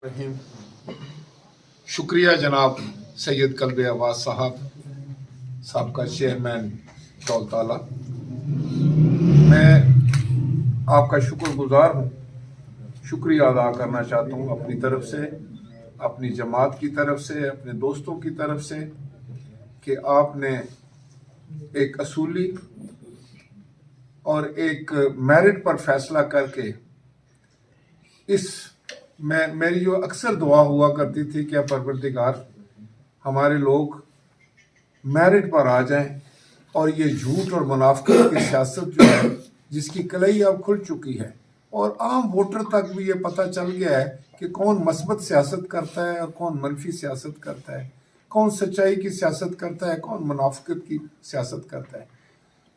रहीम। शुक्रिया जनाब सैयद कल्बे अब्बास साहब का चेयरमैन दौलताला। मैं आपका शुक्रगुजार हूँ, शुक्रिया अदा करना चाहता हूँ अपनी तरफ से, अपनी जमात की तरफ से, अपने दोस्तों की तरफ से कि आपने एक असूली और एक मेरिट पर फैसला करके मेरी जो अक्सर दुआ हुआ करती थी कि परवरदिगार हमारे लोग मेरिट पर आ जाएं और ये झूठ और मुनाफिकत की सियासत जो है जिसकी कलई अब खुल चुकी है और आम वोटर तक भी ये पता चल गया है कि कौन मस्बत सियासत करता है और कौन मनफी सियासत करता है, कौन सच्चाई की सियासत करता है, कौन मुनाफिकत की सियासत करता है।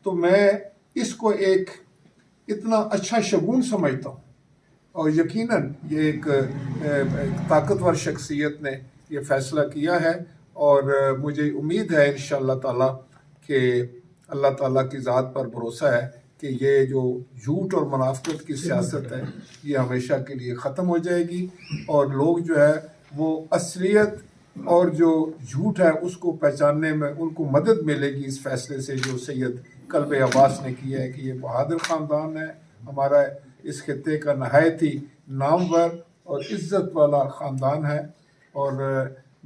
तो मैं इसको एक इतना अच्छा शगुन समझता हूँ और यकीनन ये एक ताकतवर शख्सियत ने ये फ़ैसला किया है और मुझे उम्मीद है इंशाअल्लाह ताला कि अल्लाह ताला की ज़ात पर भरोसा है कि ये जो झूठ और मुनाफिकत की सियासत है ये हमेशा के लिए ख़त्म हो जाएगी और लोग जो है वो असलियत और जो झूठ है उसको पहचानने में उनको मदद मिलेगी इस फैसले से जो सैयद कल्बे अब्बास ने किया है कि ये बहादुर ख़ानदान है, हमारा इस खित्ते का नहायत ही नामवर और इज़्ज़त वाला ख़ानदान है और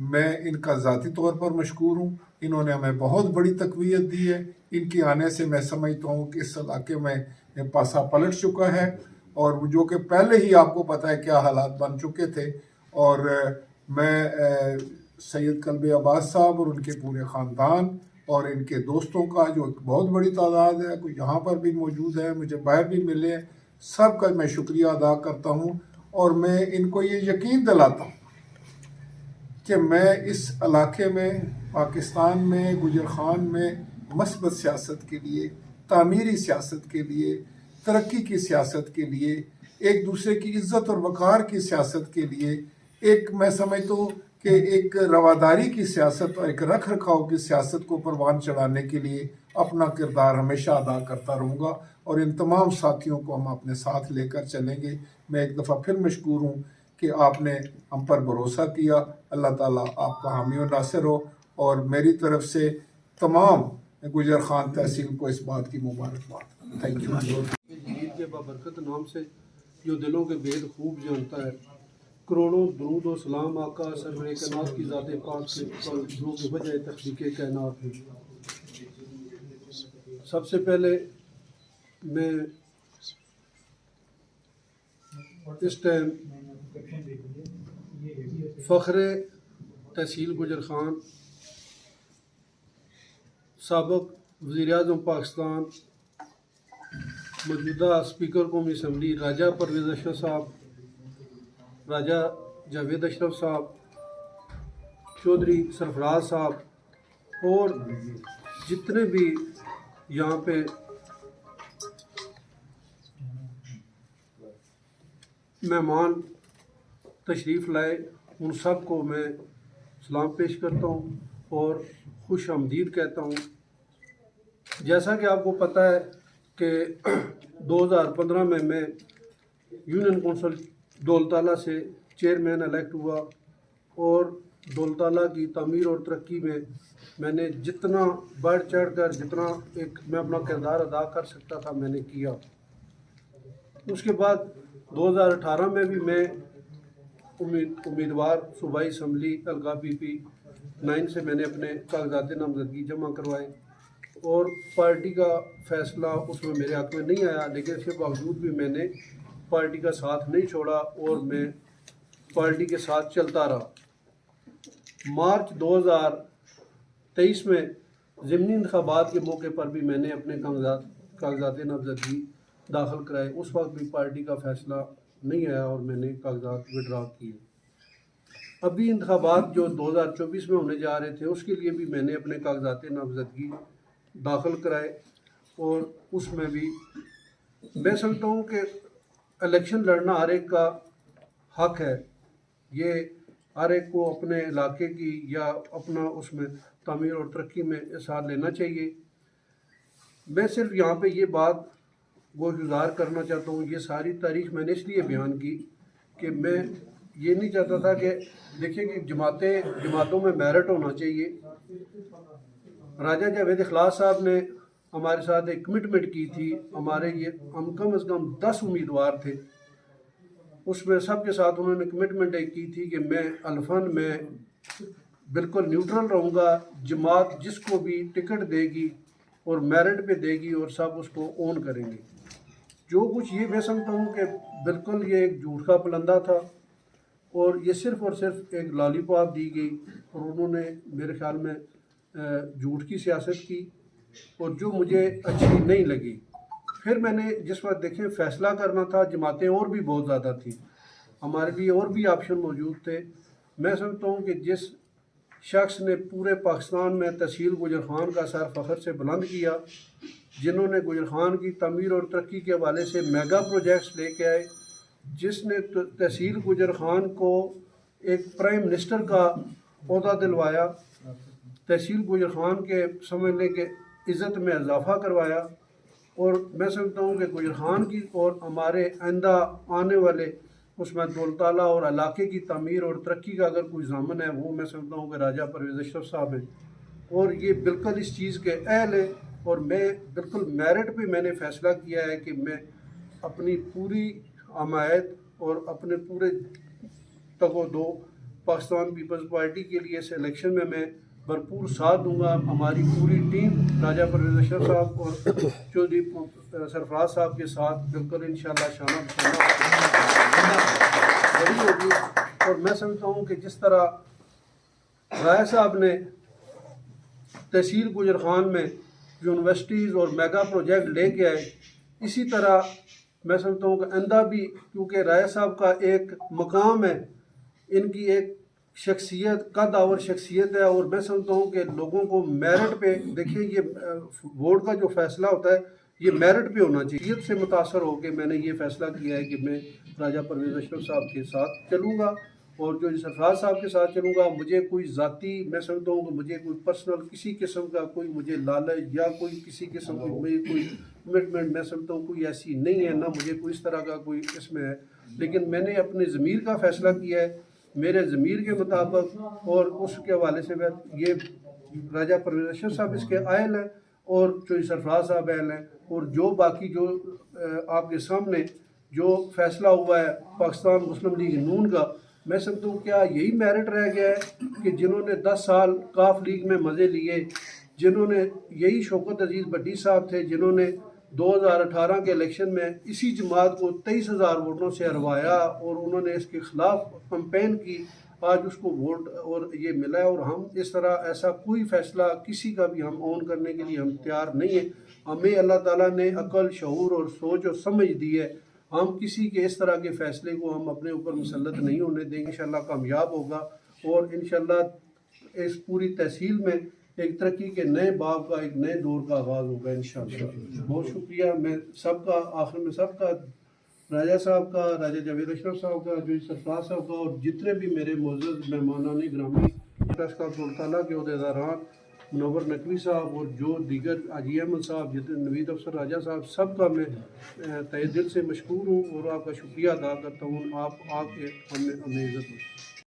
मैं इनका ज़ाती तौर पर मशकूर हूँ। इन्होंने हमें बहुत बड़ी तक़वियत दी है। इनके आने से मैं समझता हूँ कि इस इलाके में पासा पलट चुका है और जो कि पहले ही आपको पता है क्या हालात बन चुके थे। और मैं सैयद कल्बे अब्बास साहब और उनके पूरे ख़ानदान और इनके दोस्तों का जो बहुत बड़ी तादाद है, कोई यहाँ पर भी मौजूद है, मुझे बाहर भी मिले हैं, सब का मैं शुक्रिया अदा करता हूँ और मैं इनको ये यकीन दिलाता हूँ कि मैं इस इलाके में, पाकिस्तान में, गुजर खान में मस्बत सियासत के लिए, तामीरी सियासत के लिए, तरक्की की सियासत के लिए, एक दूसरे की इज़्ज़त और वक़ार की सियासत के लिए, एक मैं समझता हूँ कि एक रवादारी की सियासत और एक रख रखाव की सियासत को परवान चढ़ाने के लिए अपना किरदार हमेशा अदा करता रहूँगा और इन तमाम साथियों को हम अपने साथ लेकर चलेंगे। मैं एक दफ़ा फिर मशकूर हूँ कि आपने हम पर भरोसा किया। अल्लाह ताला आपका हामी और नासिर हो और मेरी तरफ से तमाम गुजर खान तहसील को इस बात की मुबारकबाद। Thank you. जलील के बाबरकत नाम से जो दिलों के भेद खूब जानता है, करोड़ों दरूद व सलाम आका सरवरे कायनात की ज़ात पाक के ऊपर जो कि वजह तख्लीक़ कायनात है। सबसे पहले मैं इस टाइम फ़ख्र तहसील गुजर खान, साबिक़ वज़ीर-ए-आज़म पाकिस्तान, मौजूदा स्पीकर कौमी असम्बली राजा परवेज़ अशरफ साहब, राजा जावेद अशरफ साहब, चौधरी सरफराज साहब और जितने भी यहाँ पे मेहमान तशरीफ़ लाए, उन सब को मैं सलाम पेश करता हूँ और खुश आमदीद कहता हूँ। जैसा कि आपको पता है कि 2015 में मैं यूनियन कौंसिल दौलताला से चेयरमैन इलेक्ट हुआ और दौलताला की तामीर और तरक्की में मैंने जितना बढ़ चढ़ कर जितना मैं अपना किरदार अदा कर सकता था मैंने किया। उसके बाद 2018 में भी मैं उम्मीदवार सूबाई असम्बली हल्का PP 9 से मैंने अपने कागजात नामजदगी जमा करवाए और पार्टी का फ़ैसला उसमें मेरे हक़ में नहीं आया, लेकिन इसके बावजूद भी मैंने पार्टी का साथ नहीं छोड़ा और मैं पार्टी के साथ चलता रहा। मार्च 2023 में ज़िमनी इंतखाबात के मौके पर भी मैंने अपने कागजात नामजदगी दाखिल कराए। उस वक्त भी पार्टी का फ़ैसला नहीं आया और मैंने कागजात विड्रा किए। अभी इंतखाबात जो 2024 में होने जा रहे थे उसके लिए भी मैंने अपने कागजात नामजदगी दाखिल कराए और उसमें भी मैं समझता हूँ कि इलेक्शन लड़ना हर एक का हक़ है। ये हर एक को अपने इलाके की या अपना उसमें तामीर और तरक्की में हिस्सा लेना चाहिए। मैं सिर्फ यहाँ पे ये बात गुज़ार करना चाहता हूँ, ये सारी तारीख मैंने इसलिए बयान की कि मैं یہ نہیں چاہتا تھا کہ دیکھیں کہ جماعتوں میں میرٹ ہونا چاہیے. راجہ جاوید اخلاص صاحب نے ہمارے ساتھ ایک کمٹمنٹ کی تھی. ہم کم از کم 10 امیدوار تھے. اس میں سب کے ساتھ انہوں نے کمٹمنٹ ایک کی تھی کہ میں الفن میں بالکل نیوٹرل رہوں گا. جماعت جس کو بھی ٹکٹ دے گی اور میرٹ پہ دے گی اور سب اس کو اون کریں گے. جو کچھ یہ میں سمجھتا ہوں کہ بالکل یہ ایک جھوٹ کا پلندہ تھا اور یہ صرف اور صرف ایک لالی پاپ دی گئی اور انہوں نے میرے خیال میں جھوٹ کی سیاست کی اور جو مجھے اچھی نہیں لگی. پھر میں نے جس وقت دیکھیں فیصلہ کرنا تھا, جماعتیں اور بھی بہت زیادہ تھیں, ہمارے لیے اور بھی آپشن موجود تھے. میں سمجھتا ہوں کہ جس شخص نے پورے پاکستان میں تحصیل گجر خان کا سر فخر سے بلند کیا, جنہوں نے گجر خان کی تعمیر اور ترقی کے حوالے سے میگا پروجیکٹس لے کے آئے, جس نے تحصیل گجر خان کو ایک پرائم منسٹر کا عہدہ دلوایا, تحصیل گجر خان کے سمجھ لیں کہ عزت میں اضافہ کروایا. اور میں سمجھتا ہوں کہ گجر خان کی اور ہمارے آئندہ آنے والے اس میں دولت تعالیٰ اور علاقے کی تعمیر اور ترقی کا اگر کوئی ضامن ہے وہ میں سمجھتا ہوں کہ راجہ پرویز اشرف صاحب ہیں, اور یہ بالکل اس چیز کے اہل ہیں. اور میں بالکل میرٹ پہ میں نے فیصلہ کیا ہے کہ میں اپنی پوری حمایت اور اپنے پورے تگ و دو پاکستان پیپلز پارٹی کے لیے اس الیکشن میں بھرپور ساتھ دوں گا. ہماری پوری ٹیم راجہ پرویز اشرف صاحب اور چودھری سرفراز صاحب کے ساتھ بالکل انشاءاللہ شانہ بشانہ بڑی ہوگی. اور میں سمجھتا ہوں کہ جس طرح رائے صاحب نے تحصیل گجر خان میں یونیورسٹیز اور میگا پروجیکٹ لے کے آئے, اسی طرح میں سمجھتا ہوں کہ آئندہ بھی, کیونکہ رائے صاحب کا ایک مقام ہے, ان کی ایک شخصیت قد آور شخصیت ہے, اور میں سمجھتا ہوں کہ لوگوں کو میرٹ پہ دیکھیں, یہ ووٹ کا جو فیصلہ ہوتا ہے یہ میرٹ پہ ہونا چاہیے. سے متاثر ہو کے میں نے یہ فیصلہ کیا ہے کہ میں راجہ پرویز اشرف صاحب کے ساتھ چلوں گا اور جو سرفراز صاحب کے ساتھ چلوں گا. مجھے کوئی ذاتی میں سمجھتا ہوں کہ مجھے کوئی پرسنل کسی قسم کا کوئی مجھے لالچ یا کوئی کسی قسم کی کوئی کمٹمنٹ میں سمجھتا ہوں کوئی ایسی نہیں ہے, نہ مجھے کوئی اس طرح کا کوئی اس میں ہے. لیکن میں نے اپنے ضمیر کا فیصلہ کیا ہے, میرے ضمیر کے مطابق, اور اس کے حوالے سے یہ راجہ پرویز اشرف صاحب اس کے آئل ہیں اور جو سرفراز صاحب اہل ہیں, اور جو باقی جو آپ کے سامنے جو فیصلہ ہوا ہے پاکستان مسلم لیگ نون کا, میں سمجھتا ہوں کیا یہی میرٹ رہ گیا ہے کہ جنہوں نے 10 سال کاف لیگ میں مزے لیے, جنہوں نے یہی شوکت عزیز بھٹی صاحب تھے جنہوں نے 2018 کے الیکشن میں اسی جماعت کو 23,000 ووٹوں سے ہروایا اور انہوں نے اس کے خلاف کمپین کی, آج اس کو ووٹ اور یہ ملا ہے. اور ہم اس طرح ایسا کوئی فیصلہ کسی کا بھی ہم اون کرنے کے لیے ہم تیار نہیں ہیں. ہمیں اللہ تعالیٰ نے عقل, شعور اور سوچ اور سمجھ دی ہے, ہم کسی کے اس طرح کے فیصلے کو ہم اپنے اوپر مسلط نہیں ہونے دیں گے. انشاءاللہ کامیاب ہوگا اور انشاءاللہ اس پوری تحصیل میں ایک ترقی کے نئے باب کا, ایک نئے دور کا آغاز ہوگا انشاءاللہ. بہت شکریہ. میں سب کا آخر میں سب کا, راجہ صاحب کا, راجہ جاوید اشرف صاحب کا, جو سرفراز صاحب کا, اور جتنے بھی میرے معزز مہمانان گرامی ٹرسٹ کا دولت تعالیٰ کے عہدیداران, منور نقوی صاحب اور جو دیگر حاجی احمد صاحب, جتنے نوید افسر راجہ صاحب, سب کا میں تہ دل سے مشکور ہوں اور آپ کا شکریہ ادا کرتا ہوں. آپ آ کے ہمیں عزت